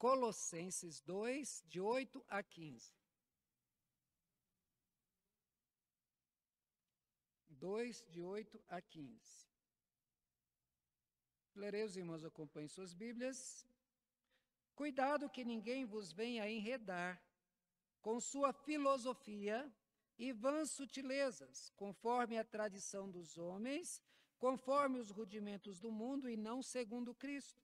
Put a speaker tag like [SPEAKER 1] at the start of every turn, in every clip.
[SPEAKER 1] Colossenses 2, de 8 a 15. 2, de 8 a 15. Lerei, os irmãos acompanhem suas Bíblias. Cuidado que ninguém vos venha enredar com sua filosofia e vãs sutilezas, conforme a tradição dos homens, conforme os rudimentos do mundo e não segundo Cristo.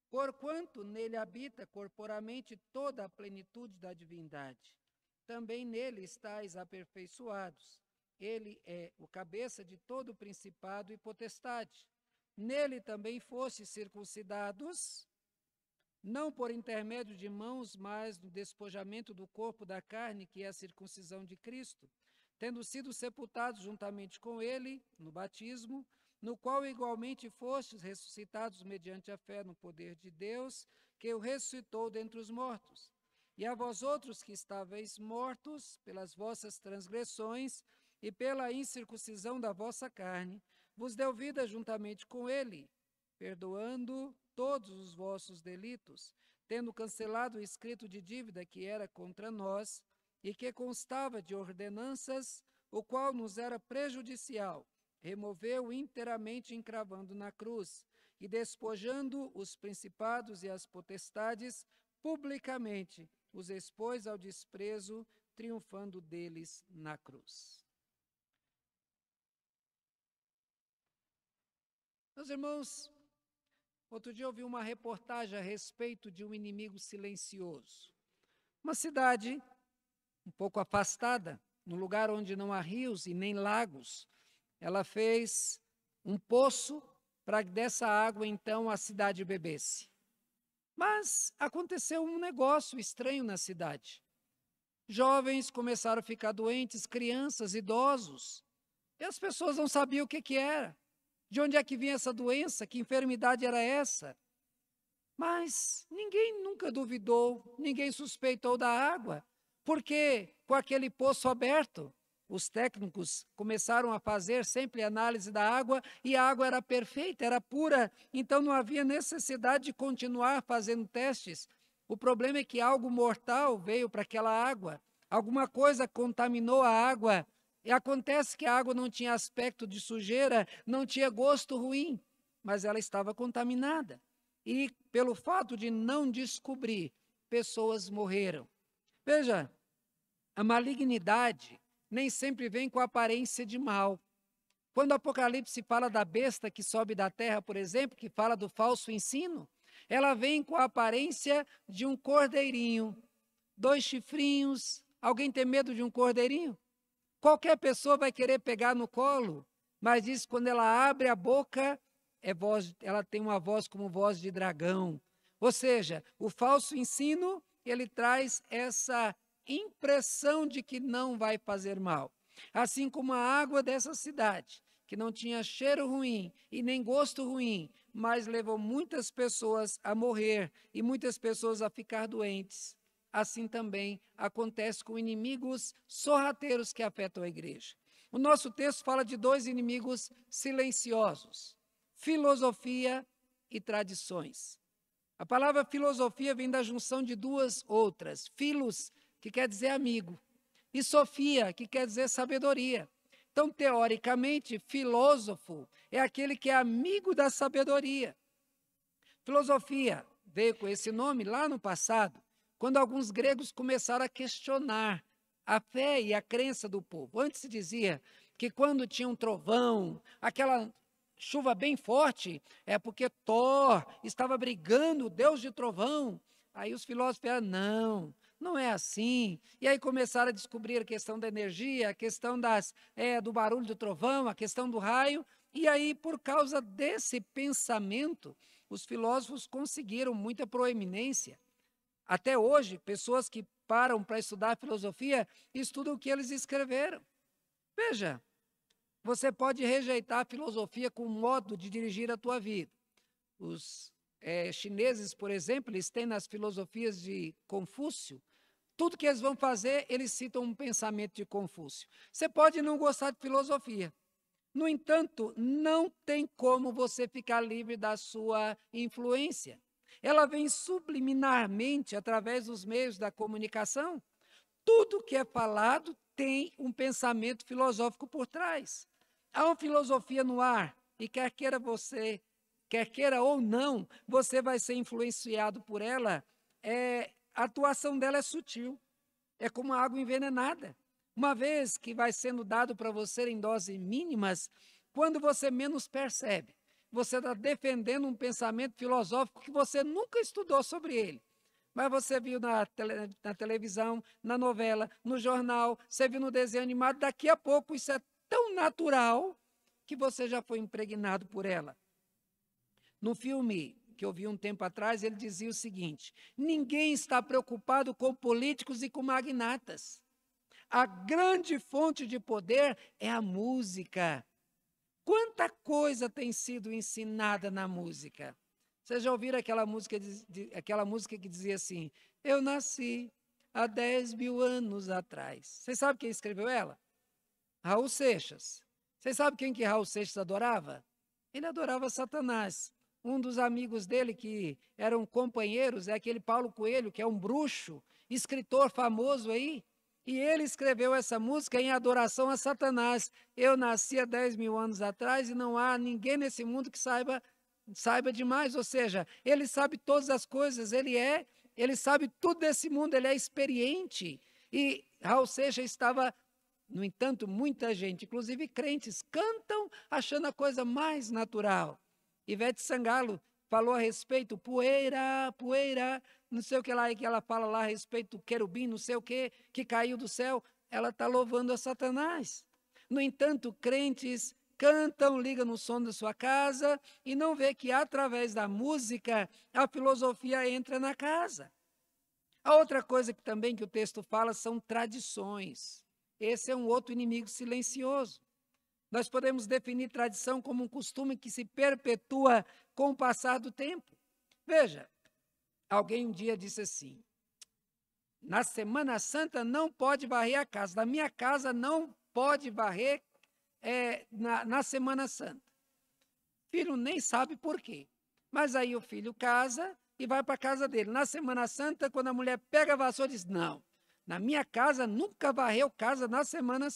[SPEAKER 1] Porquanto nele habita corporamente toda a plenitude da divindade, também nele estáis aperfeiçoados. Ele é o cabeça de todo o principado e potestade. Nele também fostes circuncidados, não por intermédio de mãos, mas no despojamento do corpo da carne, que é a circuncisão de Cristo, tendo sido sepultados juntamente com ele no batismo, no qual igualmente fostes ressuscitados mediante a fé no poder de Deus, que o ressuscitou dentre os mortos. E a vós outros que estáveis mortos pelas vossas transgressões e pela incircuncisão da vossa carne, vos deu vida juntamente com ele, perdoando todos os vossos delitos, tendo cancelado o escrito de dívida que era contra nós e que constava de ordenanças, o qual nos era prejudicial, removeu inteiramente encravando na cruz e despojando os principados e as potestades, publicamente os expôs ao desprezo, triunfando deles na cruz. Meus irmãos, outro dia eu vi uma reportagem a respeito de um inimigo silencioso. Uma cidade um pouco afastada, num lugar onde não há rios e nem lagos, ela fez um poço para que dessa água, então, a cidade bebesse. Mas aconteceu um negócio estranho na cidade. Jovens começaram a ficar doentes, crianças, idosos, e as pessoas não sabiam o que era. De onde é que vinha essa doença? Que enfermidade era essa? Mas ninguém nunca duvidou, ninguém suspeitou da água, porque com aquele poço aberto, os técnicos começaram a fazer sempre análise da água e a água era perfeita, era pura, então não havia necessidade de continuar fazendo testes. O problema é que algo mortal veio para aquela água, alguma coisa contaminou a água. E acontece que a água não tinha aspecto de sujeira, não tinha gosto ruim, mas ela estava contaminada. E pelo fato de não descobrir, pessoas morreram. Veja, a malignidade nem sempre vem com a aparência de mal. Quando o Apocalipse fala da besta que sobe da terra, por exemplo, que fala do falso ensino, ela vem com a aparência de um cordeirinho, 2 chifrinhos. Alguém tem medo de um cordeirinho? Qualquer pessoa vai querer pegar no colo, mas diz que quando ela abre a boca, ela tem uma voz como voz de dragão. Ou seja, o falso ensino, ele traz essa impressão de que não vai fazer mal. Assim como a água dessa cidade, que não tinha cheiro ruim e nem gosto ruim, mas levou muitas pessoas a morrer e muitas pessoas a ficar doentes. Assim também acontece com inimigos sorrateiros que afetam a igreja. O nosso texto fala de 2 inimigos silenciosos: filosofia e tradições. A palavra filosofia vem da junção de 2 outras: filos, que quer dizer amigo, e sofia, que quer dizer sabedoria. Então, teoricamente, filósofo é aquele que é amigo da sabedoria. Filosofia veio com esse nome lá no passado, quando alguns gregos começaram a questionar a fé e a crença do povo. Antes se dizia que quando tinha um trovão, aquela chuva bem forte, é porque Thor estava brigando, o deus de trovão. Aí os filósofos falaram, não é assim. E aí começaram a descobrir a questão da energia, a questão do barulho do trovão, a questão do raio. E aí, por causa desse pensamento, os filósofos conseguiram muita proeminência. Até hoje, pessoas que param para estudar filosofia estudam o que eles escreveram. Veja, você pode rejeitar a filosofia como modo de dirigir a tua vida. Os chineses, por exemplo, eles têm nas filosofias de Confúcio, tudo que eles vão fazer, eles citam um pensamento de Confúcio. Você pode não gostar de filosofia. No entanto, não tem como você ficar livre da sua influência. ela vem subliminarmente através dos meios da comunicação. Tudo que é falado tem um pensamento filosófico por trás. Há uma filosofia no ar, e quer queira ou não, você vai ser influenciado por ela. A atuação dela é sutil, é como a água envenenada. Uma vez que vai sendo dado para você em doses mínimas, quando você menos percebe, você está defendendo um pensamento filosófico que você nunca estudou sobre ele. Mas você viu na televisão, na novela, no jornal, você viu no desenho animado, daqui a pouco isso é tão natural que você já foi impregnado por ela. No filme que eu vi um tempo atrás, ele dizia o seguinte: ninguém está preocupado com políticos e com magnatas. A grande fonte de poder é a música. Quanta coisa tem sido ensinada na música? Vocês já ouviram aquela música que dizia assim: eu nasci há 10 mil anos atrás. Vocês sabem quem escreveu ela? Raul Seixas. Vocês sabem quem que Raul Seixas adorava? Ele adorava Satanás. Um dos amigos dele que eram companheiros é aquele Paulo Coelho, que é um bruxo, escritor famoso aí. E ele escreveu essa música em adoração a Satanás. Eu nasci há 10 mil anos atrás e não há ninguém nesse mundo que saiba demais. Ou seja, ele sabe todas as coisas, ele sabe tudo desse mundo, ele é experiente. E Raul Seixas estava, no entanto, muita gente, inclusive crentes, cantam achando a coisa mais natural. Ivete Sangalo falou a respeito, poeira, poeira, não sei o que lá, que ela fala lá a respeito do querubim, não sei o que caiu do céu. Ela está louvando a Satanás. No entanto, crentes cantam, ligam no som da sua casa e não vê que através da música a filosofia entra na casa. A outra coisa que também que o texto fala são tradições. Esse é um outro inimigo silencioso. Nós podemos definir tradição como um costume que se perpetua com o passar do tempo. Veja, alguém um dia disse assim: na Semana Santa não pode varrer a casa, na minha casa não pode varrer na Semana Santa. O filho nem sabe por quê, mas aí o filho casa e vai para a casa dele. Na Semana Santa, quando a mulher pega a vassoura, diz: não, na minha casa nunca varreu casa na Semana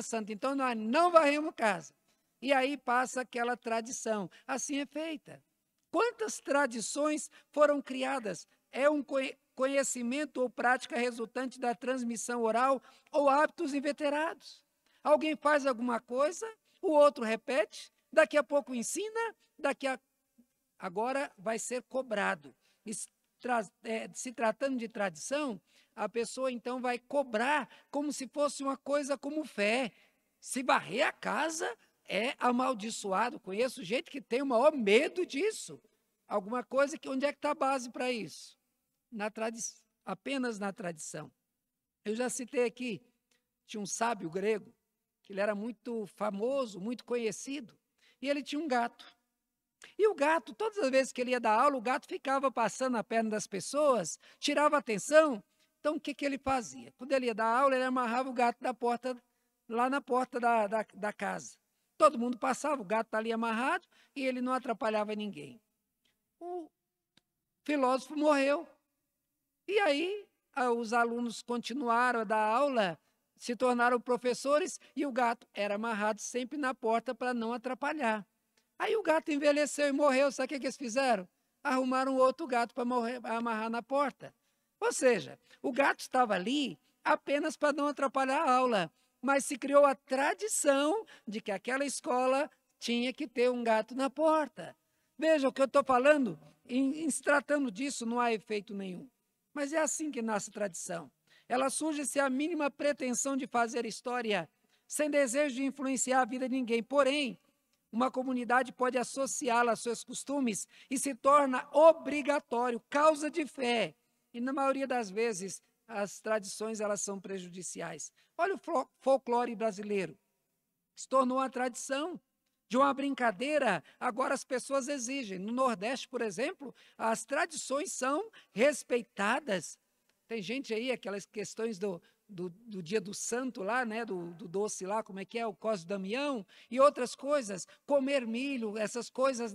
[SPEAKER 1] Santa, então nós não varremos casa. E aí passa aquela tradição. Assim é feita. Quantas tradições foram criadas? É um conhecimento ou prática resultante da transmissão oral ou hábitos inveterados. Alguém faz alguma coisa, o outro repete, daqui a pouco ensina, agora vai ser cobrado. Se tratando de tradição, a pessoa então vai cobrar como se fosse uma coisa como fé. Se varrer a casa é amaldiçoado. Conheço gente que tem o maior medo disso. Alguma coisa que onde é que está a base para isso? Apenas na tradição. Eu já citei aqui, tinha um sábio grego, que ele era muito famoso, muito conhecido, e ele tinha um gato. E o gato, todas as vezes que ele ia dar aula, o gato ficava passando a perna das pessoas, tirava atenção. Então, o que ele fazia? Quando ele ia dar aula, ele amarrava o gato lá na porta da casa. Todo mundo passava, o gato está ali amarrado e ele não atrapalhava ninguém. O filósofo morreu. E aí, os alunos continuaram a dar aula, se tornaram professores e o gato era amarrado sempre na porta para não atrapalhar. Aí o gato envelheceu e morreu. Sabe o que eles fizeram? Arrumaram outro gato para amarrar na porta. Ou seja, o gato estava ali apenas para não atrapalhar a aula, mas se criou a tradição de que aquela escola tinha que ter um gato na porta. Veja o que eu estou falando, se tratando disso não há efeito nenhum. Mas é assim que nasce a tradição. Ela surge sem a mínima pretensão de fazer história, sem desejo de influenciar a vida de ninguém. Porém, uma comunidade pode associá-la aos seus costumes e se torna obrigatório, causa de fé. E na maioria das vezes, as tradições elas são prejudiciais. Olha o folclore brasileiro. Se tornou uma tradição de uma brincadeira, agora as pessoas exigem. No Nordeste, por exemplo, as tradições são respeitadas. Tem gente aí, aquelas questões do dia do santo lá, né, do doce lá, como é que é, o Cosme Damião, e outras coisas, comer milho, essas coisas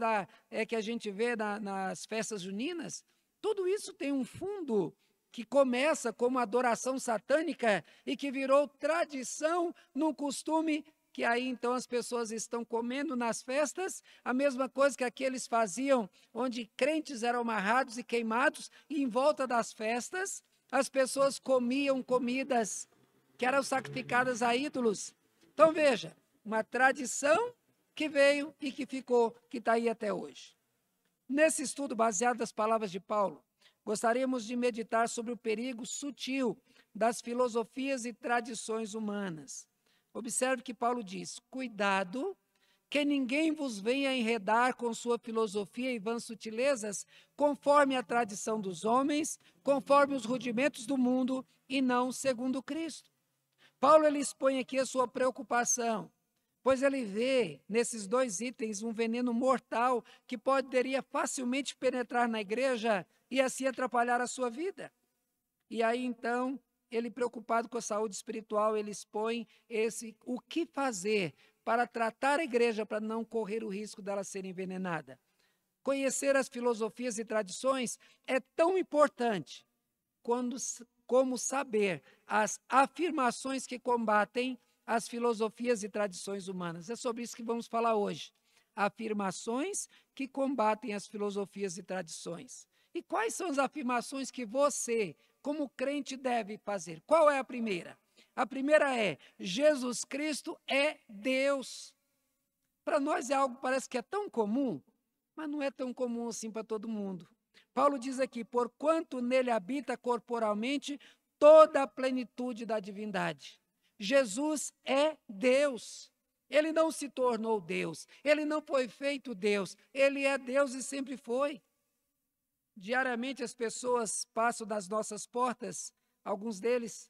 [SPEAKER 1] que a gente vê nas festas juninas, tudo isso tem um fundo que começa como adoração satânica e que virou tradição num costume que aí então as pessoas estão comendo nas festas, a mesma coisa que aqueles faziam, onde crentes eram amarrados e queimados, e em volta das festas, as pessoas comiam comidas que eram sacrificadas a ídolos. Então veja, uma tradição que veio e que ficou, que está aí até hoje. Nesse estudo baseado nas palavras de Paulo, gostaríamos de meditar sobre o perigo sutil das filosofias e tradições humanas. Observe que Paulo diz: cuidado, que ninguém vos venha enredar com sua filosofia e vãs sutilezas, conforme a tradição dos homens, conforme os rudimentos do mundo, e não segundo Cristo. Paulo ele expõe aqui a sua preocupação, pois ele vê nesses dois itens um veneno mortal que poderia facilmente penetrar na igreja e assim atrapalhar a sua vida. E aí, então, ele preocupado com a saúde espiritual, ele expõe o que fazer para tratar a igreja, para não correr o risco dela ser envenenada. Conhecer as filosofias e tradições é tão importante como saber as afirmações que combatem as filosofias e tradições humanas. É sobre isso que vamos falar hoje. Afirmações que combatem as filosofias e tradições. E quais são as afirmações que você, como crente, deve fazer? Qual é a primeira? A primeira é: Jesus Cristo é Deus. Para nós é algo que parece que é tão comum, mas não é tão comum assim para todo mundo. Paulo diz aqui: porquanto nele habita corporalmente toda a plenitude da divindade. Jesus é Deus. Ele não se tornou Deus, ele não foi feito Deus, ele é Deus e sempre foi. Diariamente as pessoas passam das nossas portas, alguns deles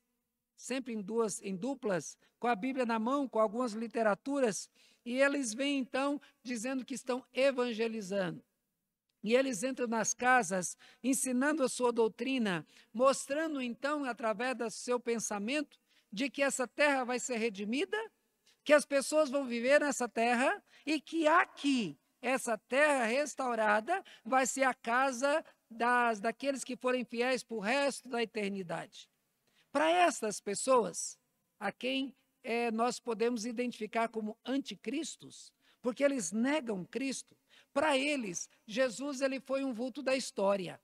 [SPEAKER 1] sempre em duplas, com a Bíblia na mão, com algumas literaturas, e eles vêm então dizendo que estão evangelizando. E eles entram nas casas, ensinando a sua doutrina, mostrando então, através do seu pensamento, de que essa terra vai ser redimida, que as pessoas vão viver nessa terra e que aqui, essa terra restaurada, vai ser a casa daqueles que forem fiéis para o resto da eternidade. Para essas pessoas, a quem nós podemos identificar como anticristos, porque eles negam Cristo, para eles, Jesus ele foi um vulto da história.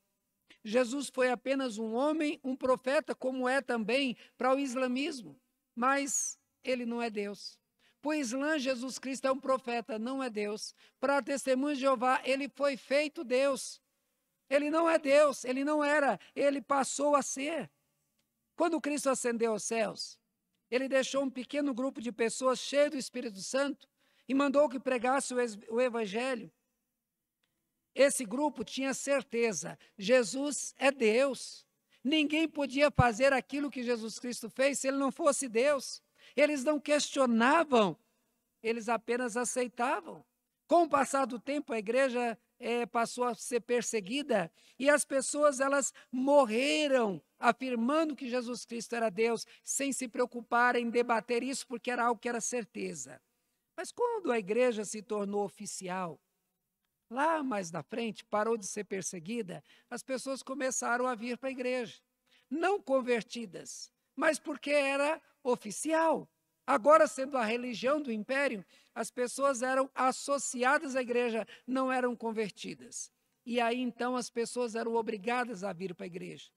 [SPEAKER 1] Jesus foi apenas um homem, um profeta, como é também para o islamismo, mas ele não é Deus. Para o Islã, Jesus Cristo é um profeta, não é Deus. Para a Testemunha de Jeová, ele foi feito Deus. Ele não é Deus, ele não era, ele passou a ser. Quando Cristo ascendeu aos céus, ele deixou um pequeno grupo de pessoas cheias do Espírito Santo e mandou que pregasse o Evangelho. Esse grupo tinha certeza, Jesus é Deus. Ninguém podia fazer aquilo que Jesus Cristo fez se ele não fosse Deus. Eles não questionavam, eles apenas aceitavam. Com o passar do tempo, a igreja passou a ser perseguida e as pessoas elas morreram afirmando que Jesus Cristo era Deus, sem se preocupar em debater isso, porque era algo que era certeza. Mas quando a igreja se tornou oficial, lá mais na frente, parou de ser perseguida, as pessoas começaram a vir para a igreja. Não convertidas, mas porque era oficial. Agora, sendo a religião do império, as pessoas eram associadas à igreja, não eram convertidas. E aí, então, as pessoas eram obrigadas a vir para a igreja.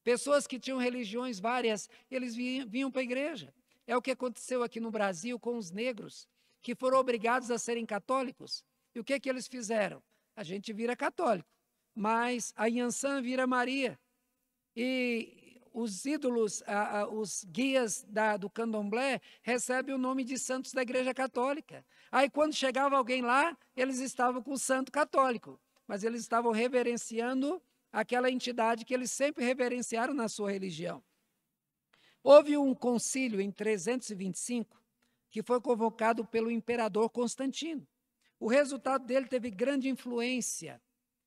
[SPEAKER 1] Pessoas que tinham religiões várias, eles vinham para a igreja. É o que aconteceu aqui no Brasil com os negros, que foram obrigados a serem católicos. E o que eles fizeram? A gente vira católico, mas a Yansan vira Maria. E os ídolos, os guias do candomblé recebem o nome de santos da Igreja Católica. Aí, quando chegava alguém lá, eles estavam com o santo católico, mas eles estavam reverenciando aquela entidade que eles sempre reverenciaram na sua religião. Houve um concílio em 325, que foi convocado pelo imperador Constantino. O resultado dele teve grande influência.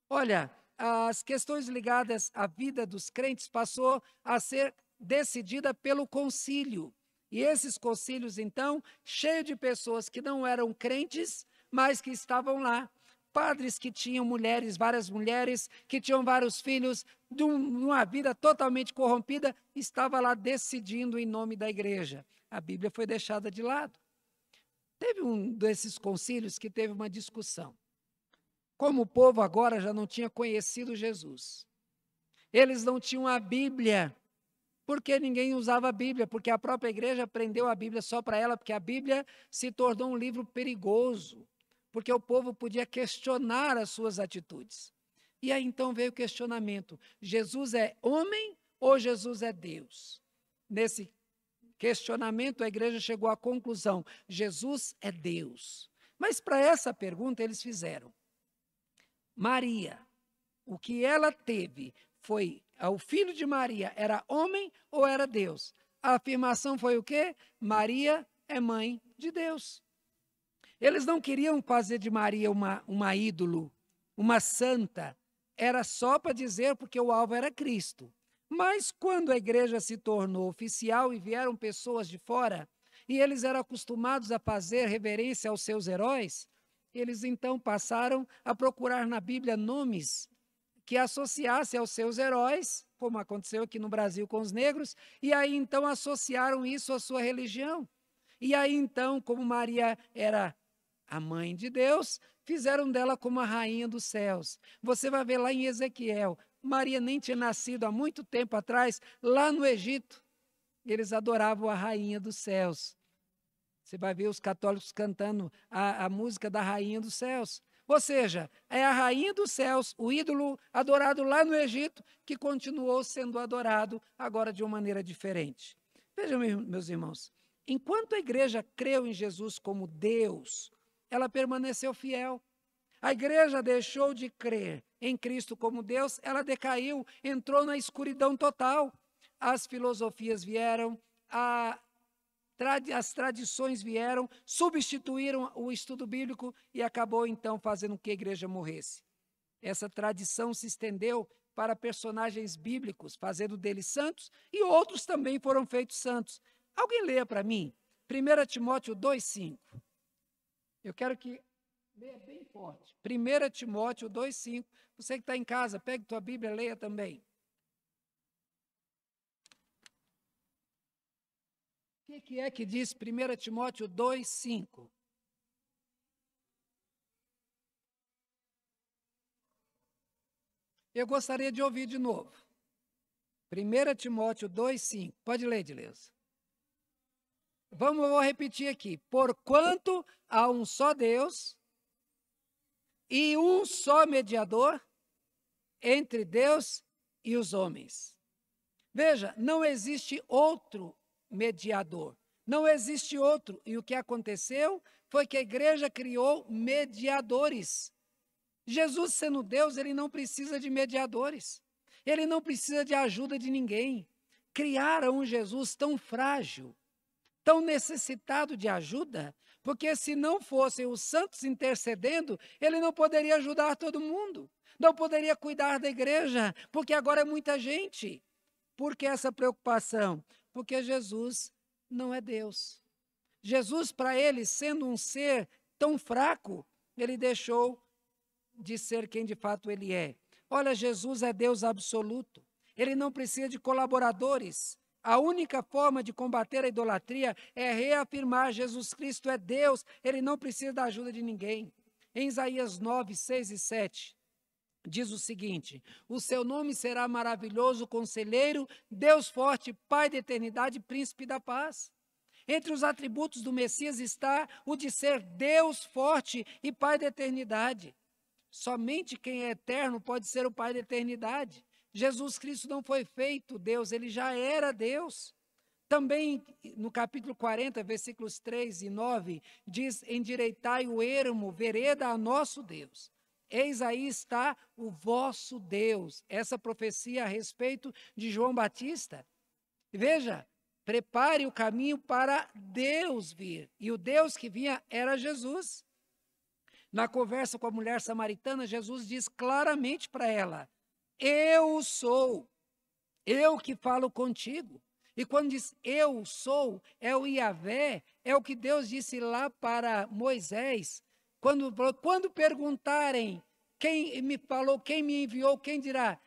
[SPEAKER 1] Olha, as questões ligadas à vida dos crentes passou a ser decidida pelo concílio. E esses concílios, então, cheios de pessoas que não eram crentes, mas que estavam lá. Padres que tinham mulheres, várias mulheres, que tinham vários filhos, de uma vida totalmente corrompida, estava lá decidindo em nome da igreja. A Bíblia foi deixada de lado. Teve um desses concílios que teve uma discussão. Como o povo agora já não tinha conhecido Jesus, eles não tinham a Bíblia, porque ninguém usava a Bíblia, porque a própria igreja prendeu a Bíblia só para ela, porque a Bíblia se tornou um livro perigoso, porque o povo podia questionar as suas atitudes. E aí então veio o questionamento: Jesus é homem ou Jesus é Deus? Nesse questionamento, a igreja chegou à conclusão: Jesus é Deus. Mas para essa pergunta eles fizeram: Maria, o que ela teve foi, o filho de Maria era homem ou era Deus? A afirmação foi o quê? Maria é mãe de Deus. Eles não queriam fazer de Maria uma ídolo, uma santa. Era só para dizer porque o alvo era Cristo. Mas quando a igreja se tornou oficial e vieram pessoas de fora, e eles eram acostumados a fazer reverência aos seus heróis, eles então passaram a procurar na Bíblia nomes que associassem aos seus heróis, como aconteceu aqui no Brasil com os negros, e aí então associaram isso à sua religião. E aí então, como Maria era a mãe de Deus, fizeram dela como a rainha dos céus. Você vai ver lá em Ezequiel, Maria nem tinha nascido há muito tempo atrás, lá no Egito, eles adoravam a rainha dos céus. Você vai ver os católicos cantando a música da rainha dos céus. Ou seja, é a rainha dos céus, o ídolo adorado lá no Egito, que continuou sendo adorado agora de uma maneira diferente. Vejam, meus irmãos, enquanto a igreja creu em Jesus como Deus, ela permaneceu fiel. A igreja deixou de crer em Cristo como Deus, ela decaiu, entrou na escuridão total. As filosofias vieram, as tradições vieram, substituíram o estudo bíblico e acabou então fazendo com que a igreja morresse. Essa tradição se estendeu para personagens bíblicos, fazendo deles santos, e outros também foram feitos santos. Alguém leia para mim 1 Timóteo 2,5. Eu quero que leia bem forte. 1 Timóteo 2,5. Você que está em casa, pegue tua Bíblia, leia também. O que é que diz 1 Timóteo 2,5? Eu gostaria de ouvir de novo. 1 Timóteo 2,5. Pode ler, Edileuza. Eu vou repetir aqui. Porquanto há um só Deus e um só mediador entre Deus e os homens. Veja, não existe outro mediador. Não existe outro. E o que aconteceu foi que a igreja criou mediadores. Jesus, sendo Deus, ele não precisa de mediadores. Ele não precisa de ajuda de ninguém. Criaram um Jesus tão frágil, tão necessitado de ajuda, porque se não fossem os santos intercedendo, ele não poderia ajudar todo mundo. Não poderia cuidar da igreja, porque agora é muita gente. Por que essa preocupação? Porque Jesus não é Deus. Jesus, para ele, sendo um ser tão fraco, ele deixou de ser quem de fato ele é. Olha, Jesus é Deus absoluto. Ele não precisa de colaboradores. A única forma de combater a idolatria é reafirmar Jesus Cristo é Deus. Ele não precisa da ajuda de ninguém. Em Isaías 9, 6 e 7, diz o seguinte: o seu nome será maravilhoso, conselheiro, Deus forte, Pai da eternidade, príncipe da paz. Entre os atributos do Messias está o de ser Deus forte e Pai da eternidade. Somente quem é eterno pode ser o Pai da eternidade. Jesus Cristo não foi feito Deus, ele já era Deus. Também no capítulo 40, versículos 3 e 9, diz: endireitai o ermo, vereda a nosso Deus. Eis aí está o vosso Deus. Essa profecia a respeito de João Batista. Veja, prepare o caminho para Deus vir. E o Deus que vinha era Jesus. Na conversa com a mulher samaritana, Jesus diz claramente para ela: eu sou, eu que falo contigo. E quando diz eu sou, é o Iavé, é o que Deus disse lá para Moisés, quando perguntarem quem me falou, quem me enviou, quem dirá?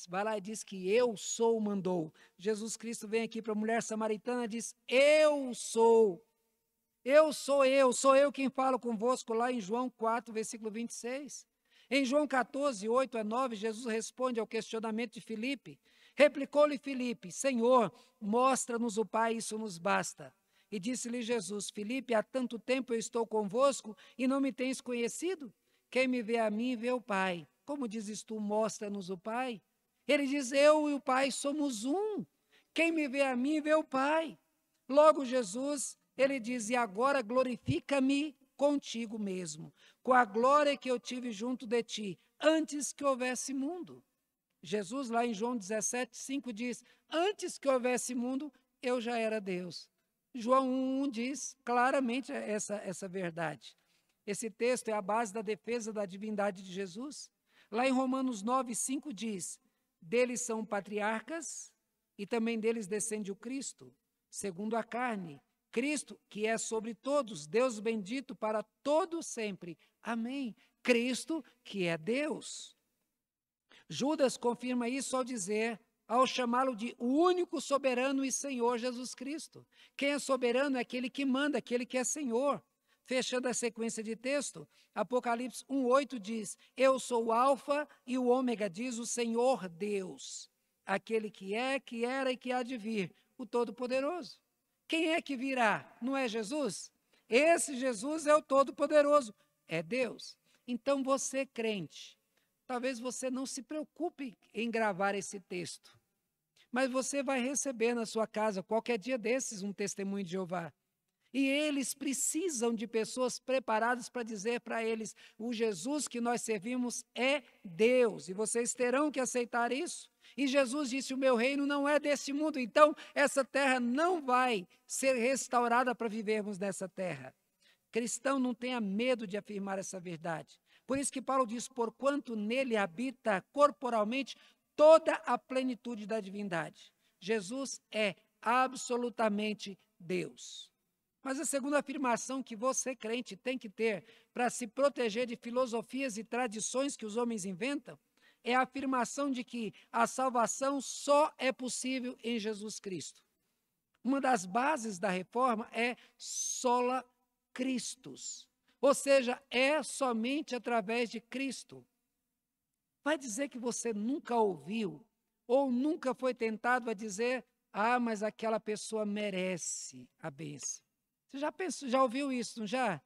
[SPEAKER 1] Vai lá e diz que eu sou mandou. Jesus Cristo vem aqui para a mulher samaritana e diz, eu sou sou eu quem falo convosco, lá em João 4, versículo 26. Em João 14, 8 a 9, Jesus responde ao questionamento de Filipe. Replicou-lhe Filipe, Senhor, mostra-nos o Pai, isso nos basta. E disse-lhe Jesus, Filipe, há tanto tempo eu estou convosco e não me tens conhecido? Quem me vê a mim, vê o Pai. Como dizes tu, mostra-nos o Pai? Ele diz, eu e o Pai somos um. Quem me vê a mim, vê o Pai. Logo Jesus, ele diz, e agora glorifica-me contigo mesmo, com a glória que eu tive junto de ti, antes que houvesse mundo. Jesus, lá em João 17, 5, diz, antes que houvesse mundo, eu já era Deus. João 1 diz claramente essa verdade. Esse texto é a base da defesa da divindade de Jesus. Lá em Romanos 9, 5 diz, deles são patriarcas e também deles descende o Cristo, segundo a carne. Cristo, que é sobre todos, Deus bendito para todos sempre. Amém. Cristo, que é Deus. Judas confirma isso ao chamá-lo de o único soberano e Senhor Jesus Cristo. Quem é soberano é aquele que manda, aquele que é Senhor. Fechando a sequência de texto, Apocalipse 1:8 diz, eu sou o alfa e o ômega, diz o Senhor Deus, aquele que é, que era e que há de vir, o Todo-Poderoso. Quem é que virá? Não é Jesus? Esse Jesus é o Todo-Poderoso, é Deus. Então você, crente, talvez você não se preocupe em gravar esse texto, mas você vai receber na sua casa, qualquer dia desses, um testemunho de Jeová. E eles precisam de pessoas preparadas para dizer para eles, o Jesus que nós servimos é Deus, e vocês terão que aceitar isso. E Jesus disse, o meu reino não é desse mundo, então essa terra não vai ser restaurada para vivermos nessa terra. Cristão não tenha medo de afirmar essa verdade. Por isso que Paulo diz, porquanto nele habita corporalmente toda a plenitude da divindade. Jesus é absolutamente Deus. Mas a segunda afirmação que você, crente, tem que ter para se proteger de filosofias e tradições que os homens inventam é a afirmação de que a salvação só é possível em Jesus Cristo. Uma das bases da reforma é sola Christus, ou seja, é somente através de Cristo. Vai dizer que você nunca ouviu ou nunca foi tentado a dizer, mas aquela pessoa merece a bênção. Você já pensou, já ouviu isso, não já?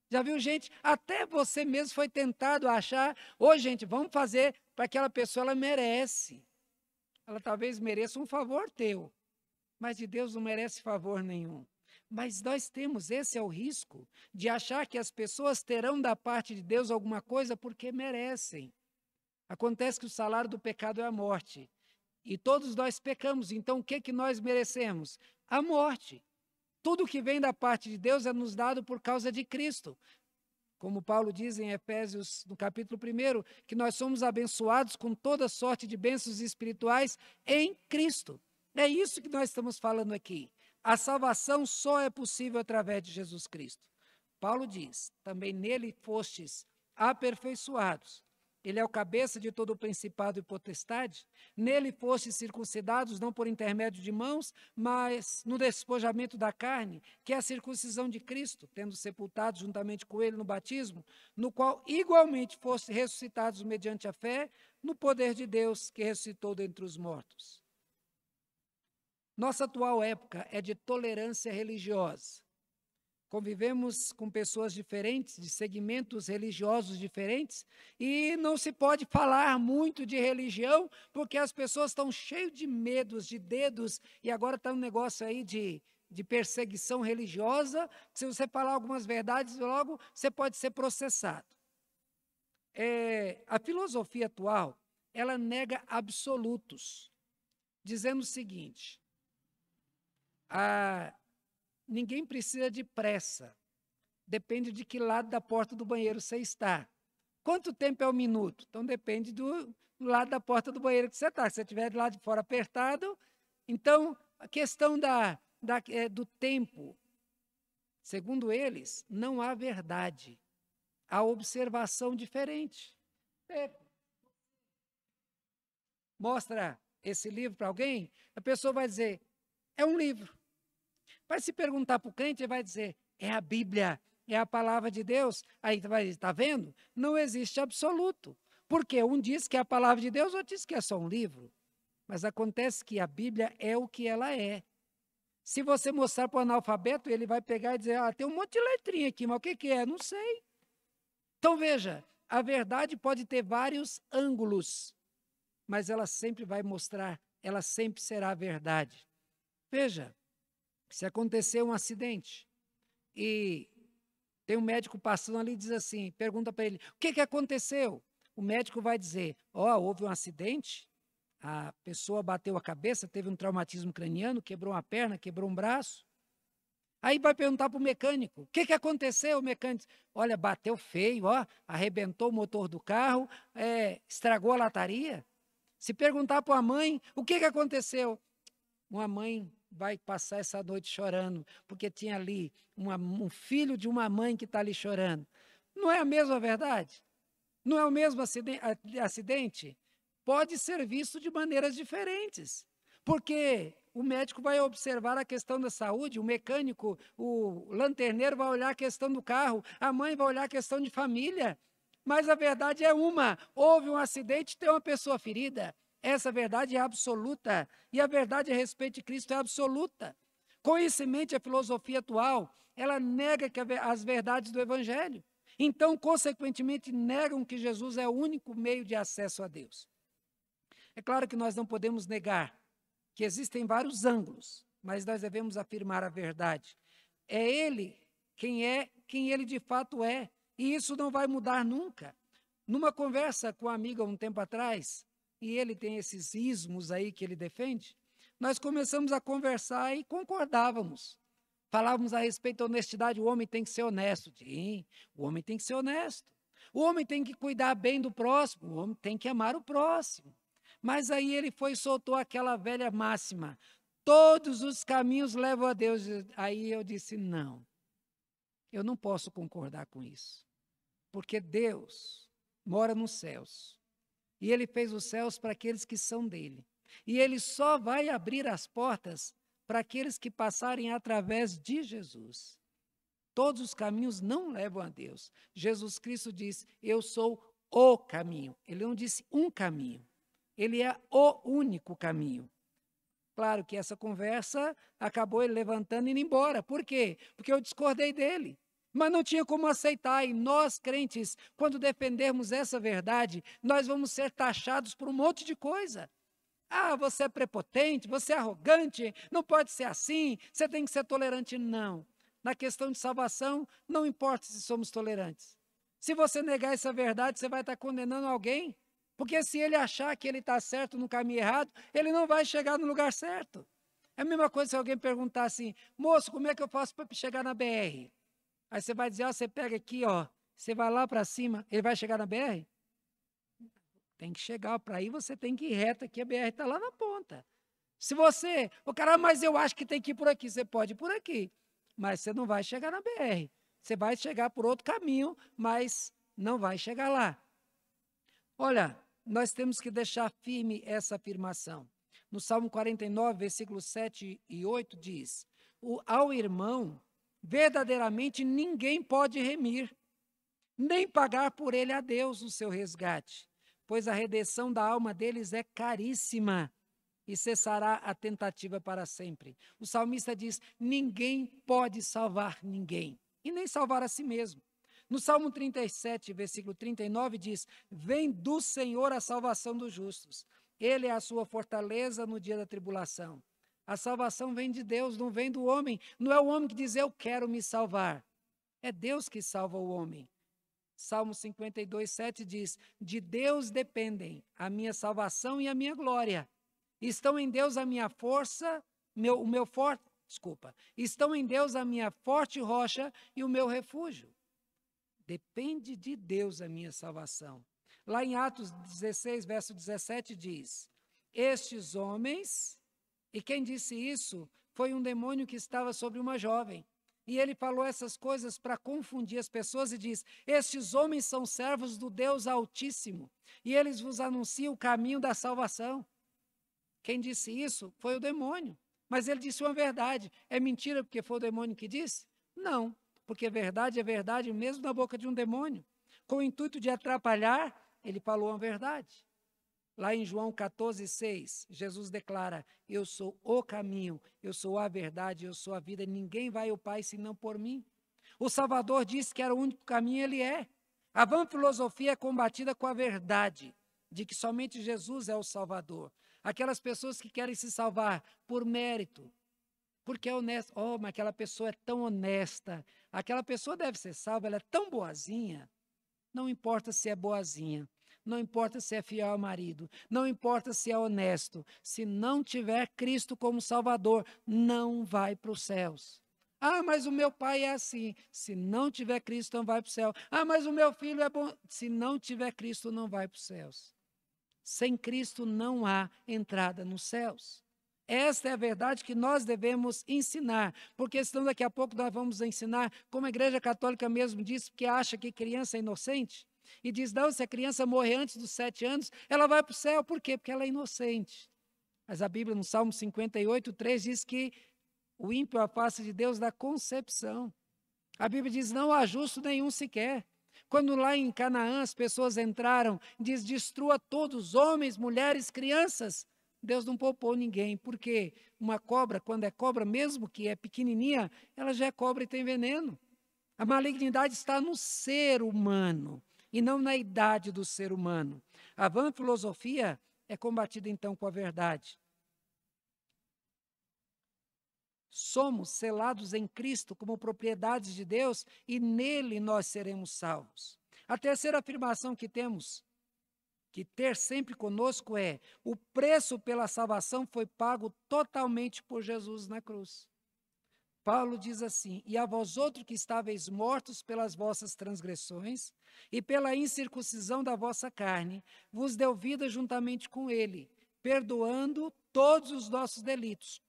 [SPEAKER 1] Já viu gente, até você mesmo foi tentado a achar, gente, vamos fazer para aquela pessoa, ela merece. Ela talvez mereça um favor teu, mas de Deus não merece favor nenhum. Mas nós temos, esse é o risco, de achar que as pessoas terão da parte de Deus alguma coisa porque merecem. Acontece que o salário do pecado é a morte. E todos nós pecamos, então o que nós merecemos? A morte. Tudo que vem da parte de Deus é nos dado por causa de Cristo. Como Paulo diz em Efésios, no capítulo 1, que nós somos abençoados com toda sorte de bênçãos espirituais em Cristo. É isso que nós estamos falando aqui. A salvação só é possível através de Jesus Cristo. Paulo diz, também nele fostes aperfeiçoados. Ele é o cabeça de todo o principado e potestade. Nele fostes circuncidados, não por intermédio de mãos, mas no despojamento da carne, que é a circuncisão de Cristo, tendo sepultado juntamente com ele no batismo, no qual igualmente fostes ressuscitados mediante a fé, no poder de Deus que ressuscitou dentre os mortos. Nossa atual época é de tolerância religiosa. Convivemos com pessoas diferentes, de segmentos religiosos diferentes, e não se pode falar muito de religião, porque as pessoas estão cheias de medos, de dedos, e agora está um negócio aí de perseguição religiosa, que se você falar algumas verdades, logo você pode ser processado. A filosofia atual, ela nega absolutos, dizendo o seguinte, ninguém precisa de pressa. Depende de que lado da porta do banheiro você está. Quanto tempo é um minuto? Então, depende do lado da porta do banheiro que você está. Se você estiver do lado de fora apertado, então, a questão do tempo, segundo eles, não há verdade, há observação diferente. Mostra esse livro para alguém, a pessoa vai dizer, é um livro. Mas se perguntar para o crente, ele vai dizer, é a Bíblia, é a palavra de Deus. Aí vai dizer, está vendo? Não existe absoluto. Porque um diz que é a palavra de Deus, outro diz que é só um livro. Mas acontece que a Bíblia é o que ela é. Se você mostrar para o analfabeto, ele vai pegar e dizer, tem um monte de letrinha aqui, mas o que é? Não sei. Então, veja, a verdade pode ter vários ângulos, mas ela sempre vai mostrar, ela sempre será a verdade. Veja, se acontecer um acidente e tem um médico passando ali e diz assim, pergunta para ele, o que aconteceu? O médico vai dizer, houve um acidente, a pessoa bateu a cabeça, teve um traumatismo craniano, quebrou uma perna, quebrou um braço. Aí vai perguntar para o mecânico, o que aconteceu? O mecânico diz, olha, bateu feio, arrebentou o motor do carro, estragou a lataria. Se perguntar para a mãe, o que aconteceu? Uma mãe vai passar essa noite chorando, porque tinha ali um filho de uma mãe que está ali chorando. Não é a mesma verdade? Não é o mesmo acidente? Pode ser visto de maneiras diferentes, porque o médico vai observar a questão da saúde, o mecânico, o lanterneiro vai olhar a questão do carro, a mãe vai olhar a questão de família, mas a verdade é uma, houve um acidente, tem uma pessoa ferida. Essa verdade é absoluta, e a verdade a respeito de Cristo é absoluta. Com isso em mente, a filosofia atual, ela nega as verdades do Evangelho. Então, consequentemente, negam que Jesus é o único meio de acesso a Deus. É claro que nós não podemos negar que existem vários ângulos, mas nós devemos afirmar a verdade. É Ele quem Ele de fato é, e isso não vai mudar nunca. Numa conversa com uma amiga um tempo atrás, e ele tem esses ismos aí que ele defende, nós começamos a conversar e concordávamos. Falávamos a respeito da honestidade, o homem tem que ser honesto. Sim, o homem tem que ser honesto. O homem tem que cuidar bem do próximo, o homem tem que amar o próximo. Mas aí ele foi e soltou aquela velha máxima, todos os caminhos levam a Deus. Aí eu disse, não, eu não posso concordar com isso, porque Deus mora nos céus. E Ele fez os céus para aqueles que são dele. E Ele só vai abrir as portas para aqueles que passarem através de Jesus. Todos os caminhos não levam a Deus. Jesus Cristo diz, eu sou o caminho. Ele não disse um caminho. Ele é o único caminho. Claro que essa conversa acabou ele levantando e indo embora. Por quê? Porque eu discordei dele. Mas não tinha como aceitar, e nós, crentes, quando defendermos essa verdade, nós vamos ser taxados por um monte de coisa. Você é prepotente, você é arrogante, não pode ser assim, você tem que ser tolerante. Não. Na questão de salvação, não importa se somos tolerantes. Se você negar essa verdade, você vai estar condenando alguém, porque se ele achar que ele está certo no caminho errado, ele não vai chegar no lugar certo. É a mesma coisa se alguém perguntar assim, moço, como é que eu faço para chegar na BR? Aí você vai dizer, você pega aqui, você vai lá para cima, ele vai chegar na BR? Tem que chegar para aí, você tem que ir reto aqui, a BR está lá na ponta. Se você, mas eu acho que tem que ir por aqui, você pode ir por aqui, mas você não vai chegar na BR. Você vai chegar por outro caminho, mas não vai chegar lá. Olha, nós temos que deixar firme essa afirmação. No Salmo 49, versículos 7 e 8 diz, ao irmão, verdadeiramente ninguém pode remir, nem pagar por ele a Deus o seu resgate, pois a redenção da alma deles é caríssima e cessará a tentativa para sempre. O salmista diz, ninguém pode salvar ninguém, e nem salvar a si mesmo. No Salmo 37, versículo 39 diz, vem do Senhor a salvação dos justos, Ele é a sua fortaleza no dia da tribulação. A salvação vem de Deus, não vem do homem. Não é o homem que diz, eu quero me salvar. É Deus que salva o homem. Salmo 52, 7 diz, de Deus dependem a minha salvação e a minha glória. Estão em Deus a minha força, estão em Deus a minha forte rocha e o meu refúgio. Depende de Deus a minha salvação. Lá em Atos 16, verso 17 diz, estes homens E quem disse isso foi um demônio que estava sobre uma jovem. E ele falou essas coisas para confundir as pessoas e diz: estes homens são servos do Deus Altíssimo, e eles vos anunciam o caminho da salvação. Quem disse isso foi o demônio. Mas ele disse uma verdade. É mentira porque foi o demônio que disse? Não, porque verdade é verdade mesmo na boca de um demônio. Com o intuito de atrapalhar, ele falou a verdade. Lá em João 14,6, Jesus declara: eu sou o caminho, eu sou a verdade, eu sou a vida, ninguém vai ao Pai senão por mim. O Salvador disse que era o único caminho, ele é. A vã filosofia é combatida com a verdade, de que somente Jesus é o Salvador. Aquelas pessoas que querem se salvar por mérito, porque é honesto. Oh, mas aquela pessoa é tão honesta, aquela pessoa deve ser salva, ela é tão boazinha. Não importa se é boazinha. Não importa se é fiel ao marido, não importa se é honesto, se não tiver Cristo como Salvador, não vai para os céus. Ah, mas o meu pai é assim, se não tiver Cristo não vai para o céu. Ah, mas o meu filho é bom, se não tiver Cristo não vai para os céus. Sem Cristo não há entrada nos céus. Esta é a verdade que nós devemos ensinar, porque senão daqui a pouco nós vamos ensinar, como a Igreja Católica mesmo diz, que acha que criança é inocente, e diz, não, se a criança morrer antes dos 7 anos, ela vai para o céu. Por quê? Porque ela é inocente. Mas a Bíblia, no Salmo 58:3, diz que o ímpio afasta de Deus da concepção. A Bíblia diz, não há justo nenhum sequer. Quando lá em Canaã as pessoas entraram, diz, destrua todos, homens, mulheres, crianças. Deus não poupou ninguém, porque uma cobra, quando é cobra, mesmo que é pequenininha, ela já é cobra e tem veneno. A malignidade está no ser humano e não na idade do ser humano. A vã filosofia é combatida então com a verdade. Somos selados em Cristo como propriedades de Deus e nele nós seremos salvos. A terceira afirmação que temos que ter sempre conosco é: o preço pela salvação foi pago totalmente por Jesus na cruz. Paulo diz assim: e a vós outros que estáveis mortos pelas vossas transgressões e pela incircuncisão da vossa carne, vos deu vida juntamente com ele, perdoando todos os nossos delitos,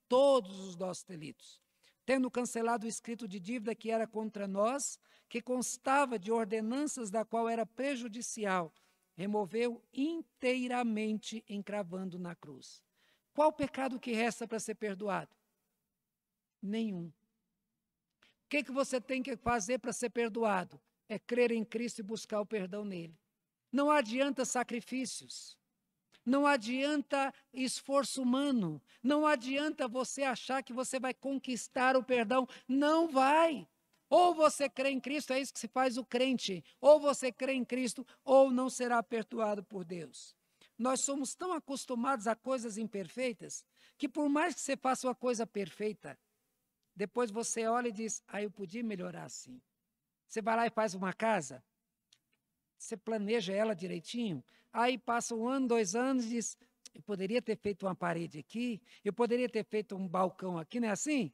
[SPEAKER 1] tendo cancelado o escrito de dívida que era contra nós, que constava de ordenanças da qual era prejudicial, removeu inteiramente, encravando na cruz. Qual o pecado que resta para ser perdoado? Nenhum. O que você tem que fazer para ser perdoado? É crer em Cristo e buscar o perdão nele. Não adianta sacrifícios. Não adianta esforço humano. Não adianta você achar que você vai conquistar o perdão. Não vai. Ou você crê em Cristo, é isso que se faz o crente. Ou você crê em Cristo, ou não será perdoado por Deus. Nós somos tão acostumados a coisas imperfeitas, que por mais que você faça uma coisa perfeita, depois você olha e diz, eu podia melhorar assim. Você vai lá e faz uma casa, você planeja ela direitinho, aí passa 1 ano, 2 anos e diz, eu poderia ter feito uma parede aqui, eu poderia ter feito um balcão aqui, não é assim?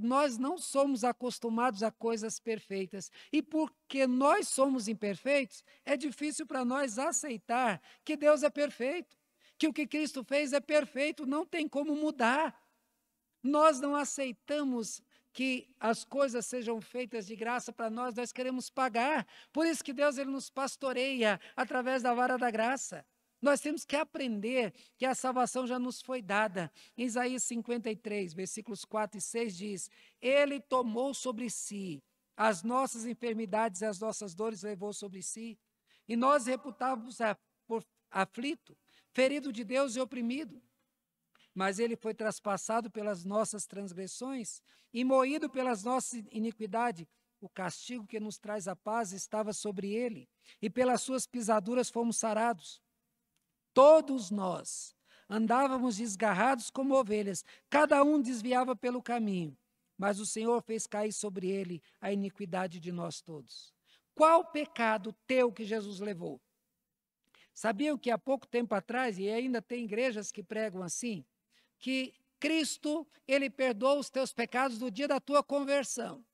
[SPEAKER 1] Nós não somos acostumados a coisas perfeitas. E porque nós somos imperfeitos, é difícil para nós aceitar que Deus é perfeito, que o que Cristo fez é perfeito, não tem como mudar. Nós não aceitamos que as coisas sejam feitas de graça para nós, nós queremos pagar. Por isso que Deus ele nos pastoreia através da vara da graça. Nós temos que aprender que a salvação já nos foi dada. Em Isaías 53, versículos 4 e 6 diz, ele tomou sobre si as nossas enfermidades e as nossas dores levou sobre si. E nós reputávamos por aflito, ferido de Deus e oprimido. Mas ele foi traspassado pelas nossas transgressões e moído pelas nossas iniquidades. O castigo que nos traz a paz estava sobre ele, e pelas suas pisaduras fomos sarados. Todos nós andávamos desgarrados como ovelhas, cada um desviava pelo caminho, mas o Senhor fez cair sobre ele a iniquidade de nós todos. Qual pecado teu que Jesus levou? Sabiam que há pouco tempo atrás, e ainda tem igrejas que pregam assim, que Cristo, ele perdoa os teus pecados no dia da tua conversão.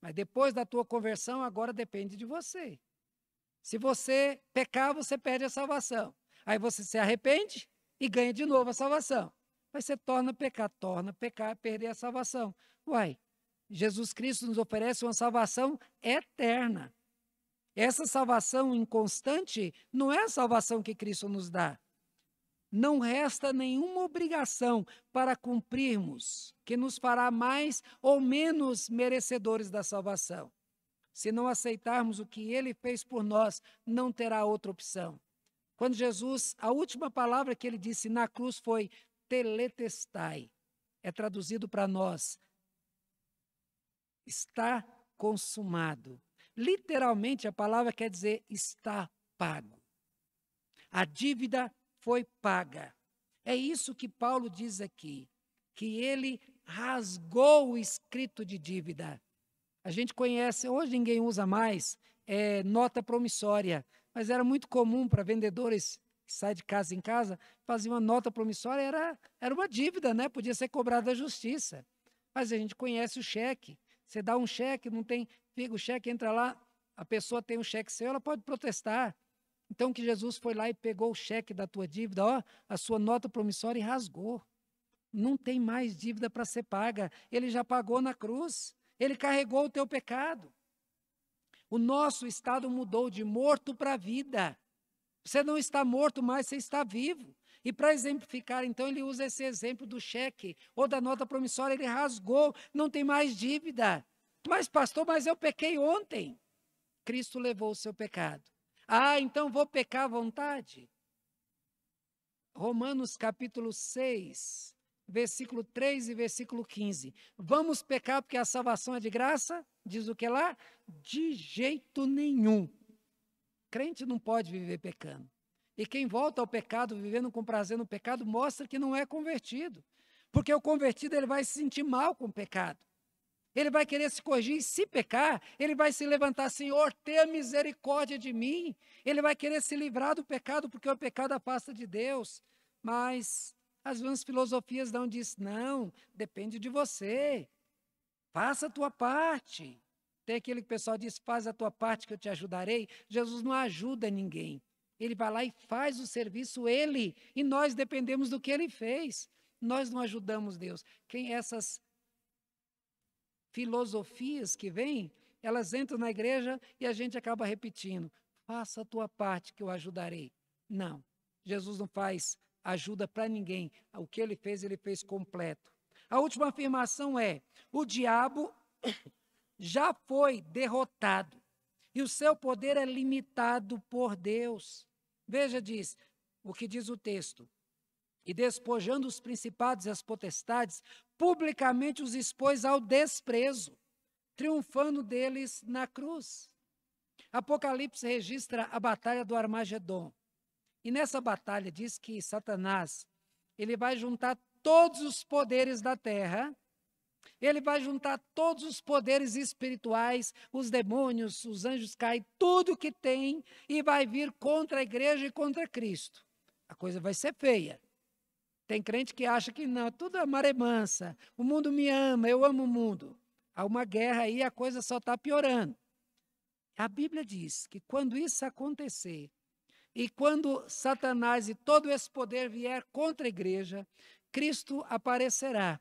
[SPEAKER 1] Mas depois da tua conversão, agora depende de você. Se você pecar, você perde a salvação. Aí você se arrepende e ganha de novo a salvação. Mas você torna pecar, perder a salvação. Uai, Jesus Cristo nos oferece uma salvação eterna. Essa salvação inconstante não é a salvação que Cristo nos dá. Não resta nenhuma obrigação para cumprirmos, que nos fará mais ou menos merecedores da salvação. Se não aceitarmos o que ele fez por nós, não terá outra opção. Quando Jesus, a última palavra que ele disse na cruz foi tetelestai, é traduzido para nós, está consumado. Literalmente a palavra quer dizer está pago. A dívida foi paga. É isso que Paulo diz aqui, que ele rasgou o escrito de dívida. A gente conhece, hoje ninguém usa mais, nota promissória, mas era muito comum para vendedores que saem de casa em casa, fazer uma nota promissória, era uma dívida, né? Podia ser cobrada da justiça. Mas a gente conhece o cheque. Você dá um cheque, não tem, o cheque entra lá, a pessoa tem um cheque seu, ela pode protestar. Então, que Jesus foi lá e pegou o cheque da tua dívida, ó, a sua nota promissória e rasgou. Não tem mais dívida para ser paga. Ele já pagou na cruz. Ele carregou o teu pecado. O nosso estado mudou de morto para vida. Você não está morto mais, você está vivo. E para exemplificar, então, ele usa esse exemplo do cheque ou da nota promissória, ele rasgou, não tem mais dívida. Mas, pastor, mas eu pequei ontem. Cristo levou o seu pecado. Ah, então vou pecar à vontade? Romanos capítulo 6, versículo 3 e versículo 15. Vamos pecar porque a salvação é de graça? Diz o que lá? De jeito nenhum. Crente não pode viver pecando. E quem volta ao pecado, vivendo com prazer no pecado, mostra que não é convertido. Porque o convertido ele vai se sentir mal com o pecado. Ele vai querer se corrigir, e se pecar, ele vai se levantar, Senhor, tenha misericórdia de mim. Ele vai querer se livrar do pecado, porque o pecado afasta de Deus. Mas as vãs filosofias não diz, não, depende de você. Faça a tua parte. Tem aquele que o pessoal diz, faz a tua parte que eu te ajudarei. Jesus não ajuda ninguém. Ele vai lá e faz o serviço ele, e nós dependemos do que ele fez. Nós não ajudamos Deus. Essas filosofias que vêm, elas entram na igreja e a gente acaba repetindo, faça a tua parte que eu ajudarei. Não, Jesus não faz ajuda para ninguém. O que ele fez completo. A última afirmação é, o diabo já foi derrotado e o seu poder é limitado por Deus. Veja, o que diz o texto. E despojando os principados e as potestades, publicamente os expôs ao desprezo, triunfando deles na cruz. Apocalipse registra a batalha do Armagedon. E nessa batalha diz que Satanás, ele vai juntar todos os poderes da terra, ele vai juntar todos os poderes espirituais, os demônios, os anjos caem, tudo que tem, e vai vir contra a igreja e contra Cristo. A coisa vai ser feia. Tem crente que acha que não, tudo é maré mansa, o mundo me ama, eu amo o mundo. Há uma guerra aí, a coisa só está piorando. A Bíblia diz que quando isso acontecer, e quando Satanás e todo esse poder vier contra a igreja, Cristo aparecerá.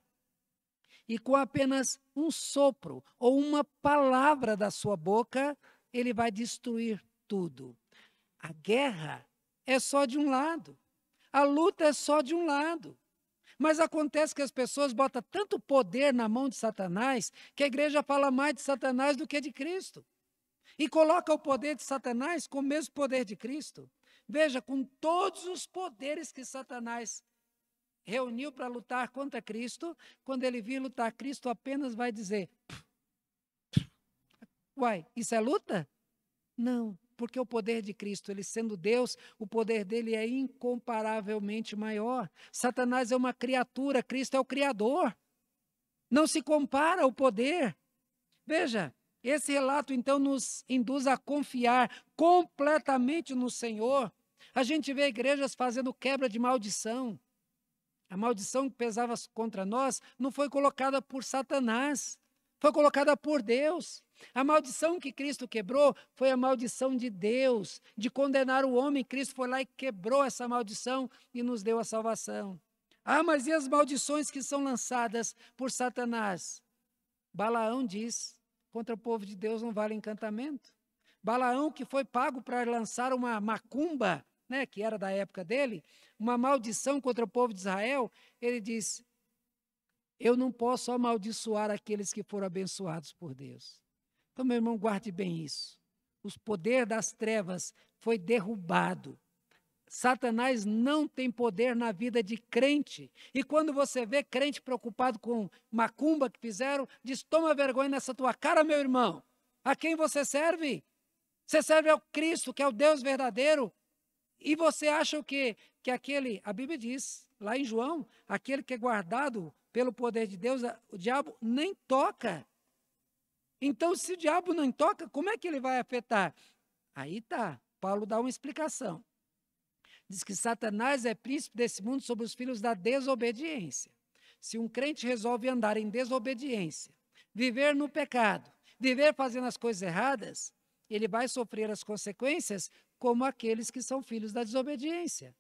[SPEAKER 1] E com apenas um sopro ou uma palavra da sua boca, ele vai destruir tudo. A guerra é só de um lado. A luta é só de um lado. Mas acontece que as pessoas botam tanto poder na mão de Satanás, que a igreja fala mais de Satanás do que de Cristo. E coloca o poder de Satanás com o mesmo poder de Cristo. Veja, com todos os poderes que Satanás reuniu para lutar contra Cristo, quando ele vir lutar, Cristo apenas vai dizer, uai, isso é luta? Não. Porque o poder de Cristo, ele sendo Deus, o poder dele é incomparavelmente maior. Satanás é uma criatura, Cristo é o Criador. Não se compara o poder. Veja, esse relato então nos induz a confiar completamente no Senhor. A gente vê igrejas fazendo quebra de maldição. A maldição que pesava contra nós não foi colocada por Satanás, foi colocada por Deus. A maldição que Cristo quebrou foi a maldição de Deus, de condenar o homem. Cristo foi lá e quebrou essa maldição e nos deu a salvação. Ah, mas e as maldições que são lançadas por Satanás? Balaão diz, contra o povo de Deus não vale encantamento. Balaão, que foi pago para lançar uma macumba, né, que era da época dele, uma maldição contra o povo de Israel, ele diz, eu não posso amaldiçoar aqueles que foram abençoados por Deus. Então, meu irmão, guarde bem isso. O poder das trevas foi derrubado. Satanás não tem poder na vida de crente. E quando você vê crente preocupado com macumba que fizeram, diz, toma vergonha nessa tua cara, meu irmão. A quem você serve? Você serve ao Cristo, que é o Deus verdadeiro. E você acha o quê? Que aquele, a Bíblia diz, lá em João, aquele que é guardado pelo poder de Deus, o diabo nem toca. Então, se o diabo não toca, como é que ele vai afetar? Aí tá, Paulo dá uma explicação. Diz que Satanás é príncipe desse mundo sobre os filhos da desobediência. Se um crente resolve andar em desobediência, viver no pecado, viver fazendo as coisas erradas, ele vai sofrer as consequências como aqueles que são filhos da desobediência.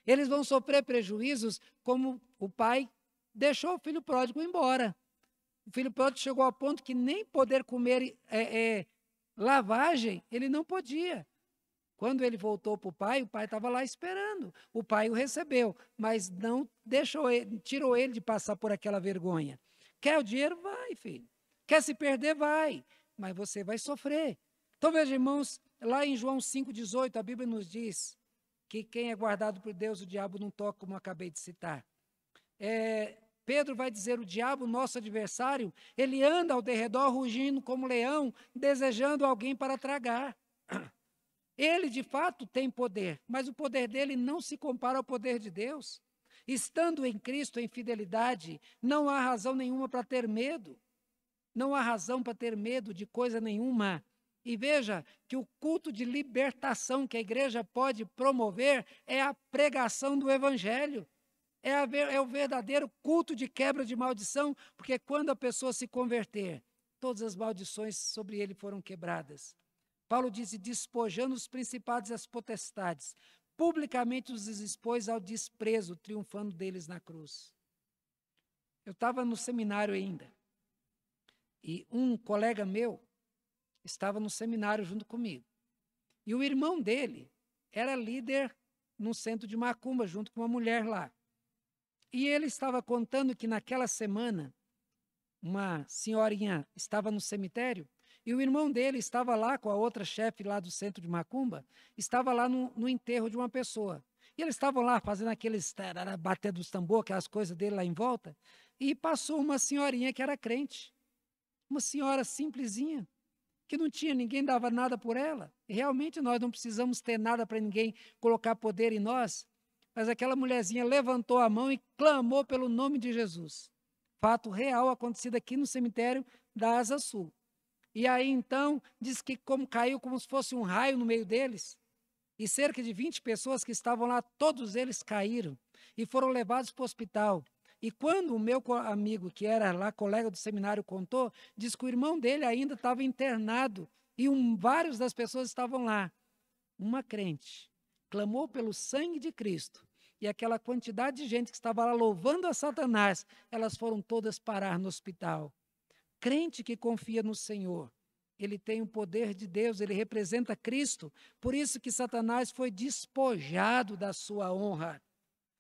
[SPEAKER 1] Eles vão sofrer prejuízos como o pai deixou o filho pródigo embora. O filho pródigo chegou ao ponto que nem poder comer lavagem, ele não podia. Quando ele voltou para o pai estava lá esperando. O pai o recebeu, mas não deixou ele, tirou ele de passar por aquela vergonha. Quer o dinheiro? Vai, filho. Quer se perder? Vai. Mas você vai sofrer. Então, veja, irmãos, lá em João 5,18, a Bíblia nos diz que quem é guardado por Deus, o diabo não toca, como eu acabei de citar. Pedro vai dizer, o diabo, nosso adversário, ele anda ao derredor rugindo como leão, desejando alguém para tragar. Ele, de fato, tem poder, mas o poder dele não se compara ao poder de Deus. Estando em Cristo, em fidelidade, não há razão nenhuma para ter medo. Não há razão para ter medo de coisa nenhuma. E veja que o culto de libertação que a igreja pode promover é a pregação do Evangelho. É o verdadeiro culto de quebra de maldição, porque quando a pessoa se converter, todas as maldições sobre ele foram quebradas. Paulo diz, despojando os principados e as potestades, publicamente os expôs ao desprezo, triunfando deles na cruz. Eu estava no seminário ainda, e um colega meu estava no seminário junto comigo. E o irmão dele era líder num centro de macumba, junto com uma mulher lá. E ele estava contando que naquela semana, uma senhorinha estava no cemitério, e o irmão dele estava lá com a outra chefe lá do centro de macumba, estava lá no enterro de uma pessoa. E eles estavam lá fazendo aqueles bater dos tambor, aquelas coisas dele lá em volta, e passou uma senhorinha que era crente. Uma senhora simplesinha, que não tinha, ninguém dava nada por ela. E realmente nós não precisamos ter nada para ninguém colocar poder em nós. Mas aquela mulherzinha levantou a mão e clamou pelo nome de Jesus. Fato real acontecido aqui no cemitério da Asa Sul. E aí, então, diz que caiu como se fosse um raio no meio deles. E cerca de 20 pessoas que estavam lá, todos eles caíram e foram levados para o hospital. E quando o meu amigo, que era lá colega do seminário, contou, diz que o irmão dele ainda estava internado e vários das pessoas estavam lá. Uma crente clamou pelo sangue de Cristo. E aquela quantidade de gente que estava lá louvando a Satanás, elas foram todas parar no hospital. Crente que confia no Senhor, ele tem o poder de Deus, ele representa Cristo. Por isso que Satanás foi despojado da sua honra.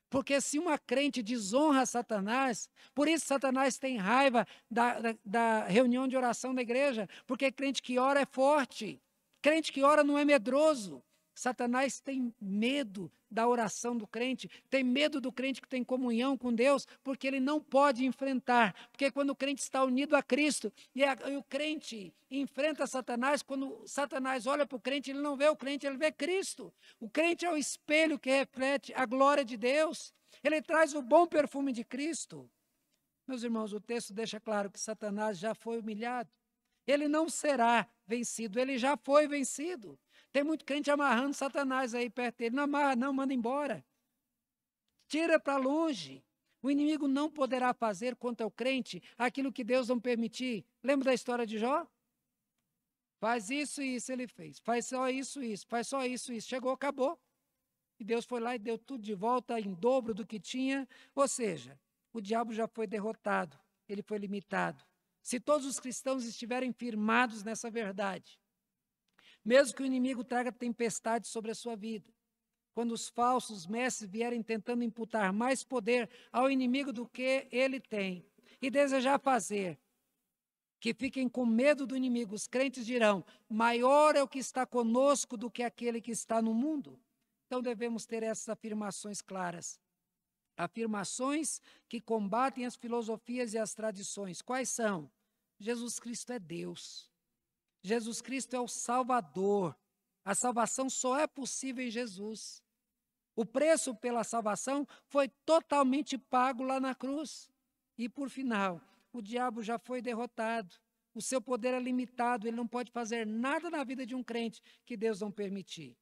[SPEAKER 1] Porque se uma crente desonra Satanás, por isso Satanás tem raiva da reunião de oração da igreja, porque crente que ora é forte, crente que ora não é medroso. Satanás tem medo da oração do crente, tem medo do crente que tem comunhão com Deus, porque ele não pode enfrentar. Porque quando o crente está unido a Cristo e o crente enfrenta Satanás, quando Satanás olha para o crente, ele não vê o crente, ele vê Cristo. O crente é o espelho que reflete a glória de Deus. Ele traz o bom perfume de Cristo. Meus irmãos, o texto deixa claro que Satanás já foi humilhado. Ele não será vencido, ele já foi vencido. Tem muito crente amarrando Satanás aí perto dele. Não amarra, não, manda embora. Tira para longe. O inimigo não poderá fazer contra o crente aquilo que Deus não permitir. Lembra da história de Jó? Faz isso e isso ele fez. Faz só isso e isso. Faz só isso e isso. Chegou, acabou. e Deus foi lá e deu tudo de volta em dobro do que tinha. Ou seja, o diabo já foi derrotado, ele foi limitado. Se todos os cristãos estiverem firmados nessa verdade, mesmo que o inimigo traga tempestade sobre a sua vida, quando os falsos mestres vierem tentando imputar mais poder ao inimigo do que ele tem, e desejar fazer que fiquem com medo do inimigo, os crentes dirão: maior é o que está conosco do que aquele que está no mundo. Então devemos ter essas afirmações claras. Afirmações que combatem as filosofias e as tradições. Quais são? Jesus Cristo é Deus. Jesus Cristo é o Salvador. A salvação só é possível em Jesus. O preço pela salvação foi totalmente pago lá na cruz. E, por final, o diabo já foi derrotado. O seu poder é limitado, ele não pode fazer nada na vida de um crente que Deus não permitir.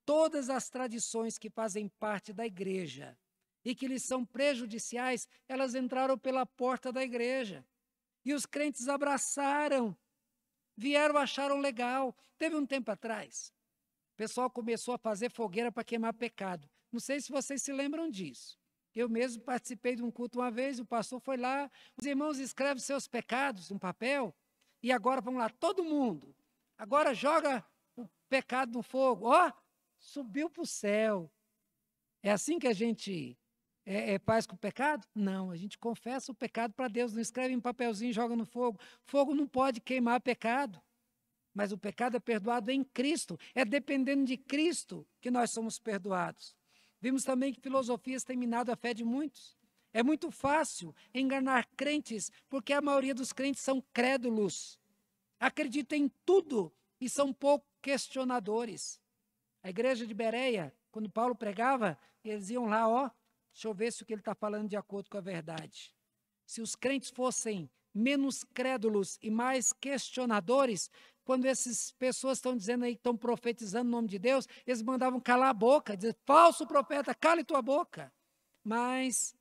[SPEAKER 1] Todas as tradições que fazem parte da igreja e que lhes são prejudiciais, elas entraram pela porta da igreja. E os crentes abraçaram, vieram, acharam legal. Teve um tempo atrás, o pessoal começou a fazer fogueira para queimar pecado. Não sei se vocês se lembram disso. Eu mesmo participei de um culto uma vez, o pastor foi lá, os irmãos escrevem seus pecados no papel, e agora vamos lá, todo mundo. Agora joga o pecado no fogo. Ó, subiu para o céu. É assim que a gente faz com o pecado? Não, a gente confessa o pecado para Deus, não escreve em papelzinho e joga no fogo. Fogo não pode queimar pecado. Mas o pecado é perdoado em Cristo. É dependendo de Cristo que nós somos perdoados. Vimos também que filosofias têm minado a fé de muitos. É muito fácil enganar crentes, porque a maioria dos crentes são crédulos. Acreditam em tudo e são pouco questionadores. A igreja de Bereia, quando Paulo pregava, eles iam lá, ó, deixa eu ver se o que ele está falando de acordo com a verdade. Se os crentes fossem menos crédulos e mais questionadores, quando essas pessoas estão dizendo aí, estão profetizando o nome de Deus, eles mandavam calar a boca, dizer, falso profeta, cale tua boca. Mas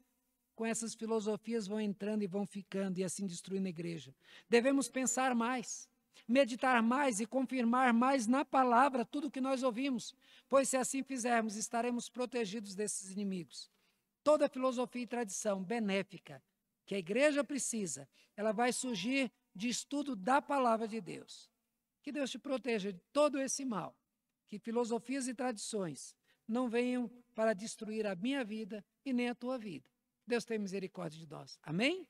[SPEAKER 1] com essas filosofias vão entrando e vão ficando e assim destruindo a igreja. Devemos pensar mais, meditar mais e confirmar mais na palavra tudo o que nós ouvimos, pois se assim fizermos, estaremos protegidos desses inimigos. Toda filosofia e tradição benéfica que a igreja precisa, ela vai surgir de estudo da palavra de Deus. Que Deus te proteja de todo esse mal, que filosofias e tradições não venham para destruir a minha vida e nem a tua vida. Deus tem misericórdia de nós. Amém?